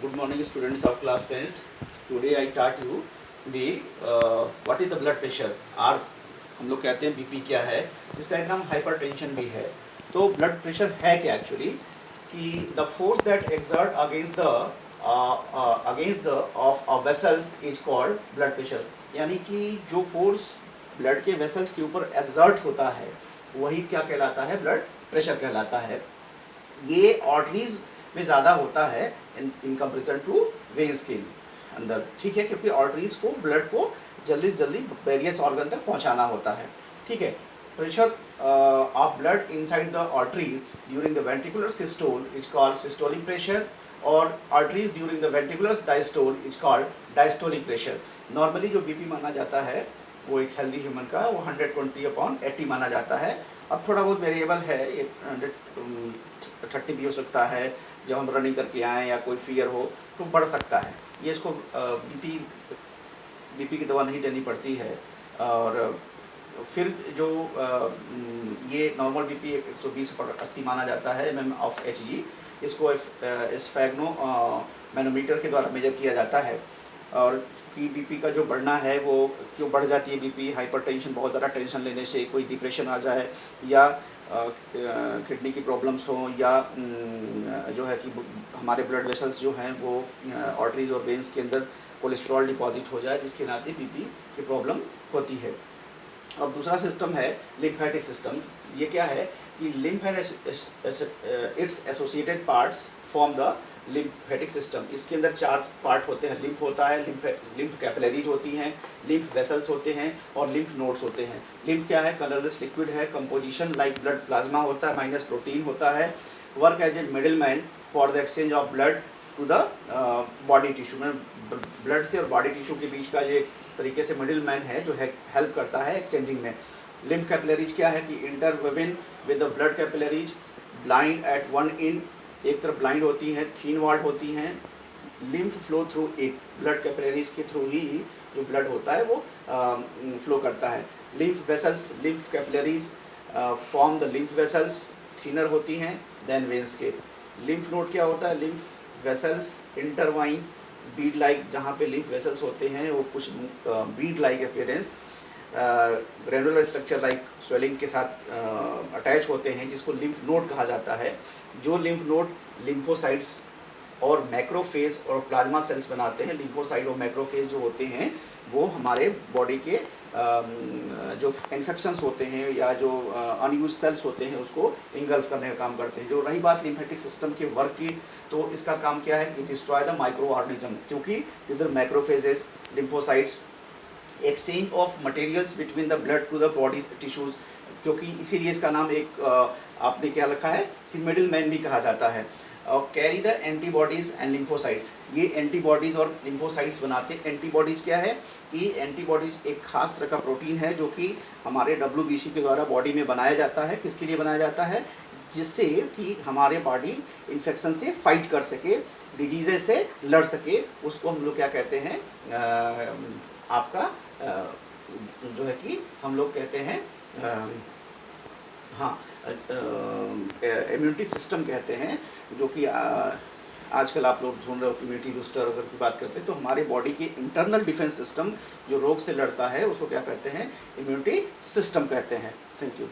Good morning students of class 10th. Today I taught you the what is the blood pressure. R हम लोग कहते हैं BP क्या है, इसका एक नाम हाइपरटेंशन भी है। तो ब्लड प्रेशर है क्या एक्चुअली कि the force that exert against the of vessels is called blood pressure. यानी कि जो फोर्स ब्लड के वेसल्स के ऊपर एक्सर्ट होता है वही क्या कहलाता है, ब्लड प्रेशर कहलाता है। ये आर्टरीज में ज़्यादा होता है इन कंपेरिजन टू वेन्स के अंदर, ठीक है, क्योंकि आर्टरीज को ब्लड को जल्दी से जल्दी वेरियस ऑर्गन तक पहुंचाना होता है, ठीक है। Pressure of blood inside the arteries during the ventricular systole is called systolic pressure और arteries during the ventricular diastole is called diastolic pressure. Normally जो बीपी माना जाता है वो एक हेल्दी ह्यूमन का वो 120/80 माना जाता है। अब थोड़ा बहुत वेरिएबल है, 130 भी हो सकता है, जब हम रनिंग करके आएँ या कोई फियर हो तो बढ़ सकता है। ये इसको बीपी की दवा नहीं देनी पड़ती है। और फिर जो ये नॉर्मल बीपी 120/80 माना जाता है mmHg, इसको स्फैग्नो मैनोमीटर के द्वारा मेजर किया जाता है। और कि बीपी का जो बढ़ना है वो क्यों बढ़ जाती है बीपी, हाइपरटेंशन, बहुत ज़्यादा टेंशन लेने से, कोई डिप्रेशन आ जाए या किडनी की प्रॉब्लम्स हो या जो है कि हमारे ब्लड वेसल्स जो हैं वो आर्टरीज और वेन्स के अंदर कोलेस्ट्रॉल डिपॉजिट हो जाए, जिसके नाते बीपी की प्रॉब्लम होती है। अब दूसरा सिस्टम है लिम्फेटिक सिस्टम। ये क्या है कि lymph and it's associated parts form the lymphatic system. इसके अंदर 4 पार्ट होते हैं। लिम्फ होता है, लिम्फ कैपिलरीज होती हैं, लिम्फ वेसल्स होते हैं और लिम्फ नोड्स होते हैं। लिम्फ क्या है, कलरलेस लिक्विड है, कंपोजिशन लाइक ब्लड प्लाज्मा होता है माइनस प्रोटीन होता है, work as a middle man for the exchange of blood to the body tissue. में ब्लड से और बॉडी टिश्यू के बीच का ये तरीके से मिडिल मैन है जो है हेल्प करता है एक्सचेंजिंग में। लिम्फ कैपिलरीज क्या है कि interwoven with the blood capillaries, blind at one end, एक तरफ ब्लाइंड होती हैं, थीन वॉल्ड होती हैं। Lymph flow through it, blood capillaries के थ्रू ही जो ब्लड होता है वो फ्लो करता है। Lymph vessels, lymph capillaries form the lymph vessels, thinner होती हैं देन वेन्स के। लिम्फ नोड क्या होता है, lymph vessels intertwine bead like, जहाँ पे लिम्फ वेसल्स होते हैं वो कुछ Beed like appearance, granular structure like swelling के साथ अटैच होते हैं, जिसको लिम्फ नोड कहा जाता है। जो लिम्फ नोड लिम्फोसाइट्स और मैक्रोफेज और प्लाज्मा सेल्स बनाते हैं। लिम्फोसाइट और मैक्रोफेज जो होते हैं वो हमारे बॉडी के जो इन्फेक्शंस होते हैं या जो अनयूज सेल्स होते हैं उसको इंगल्फ करने का काम करते हैं। जो रही बात लिम्फेटिक सिस्टम के वर्क की, तो इसका काम क्या है कि डिस्ट्रॉय द माइक्रो ऑर्गेनिज्म, क्योंकि इधर macrophages, lymphocytes, exchange of materials between the blood to the body tissues, क्योंकि इसीलिए इसका नाम एक आपने क्या रखा है कि मिडिल मैन भी कहा जाता है। और carry the antibodies and lymphocytes, ये एंटीबॉडीज़ और लिम्फोसाइट्स बनाते हैं। एंटीबॉडीज़ क्या है कि एंटीबॉडीज़ एक खास तरह का प्रोटीन है जो कि हमारे WBC के द्वारा बॉडी में बनाया जाता है। किसके लिए बनाया जाता है, जिससे कि हमारे बॉडी इन्फेक्शन से फाइट कर सके, डिजीज़ेज से लड़ सके। उसको हम लोग क्या कहते हैं, आपका जो है कि हम लोग कहते हैं हाँ इम्यूनिटी सिस्टम कहते हैं, जो कि आजकल आप लोग ढूंढ रहे हो इम्यूनिटी बूस्टर अगर की बात करते हैं तो हमारे बॉडी के इंटरनल डिफेंस सिस्टम जो रोग से लड़ता है उसको क्या कहते हैं, इम्यूनिटी सिस्टम कहते हैं। Thank you.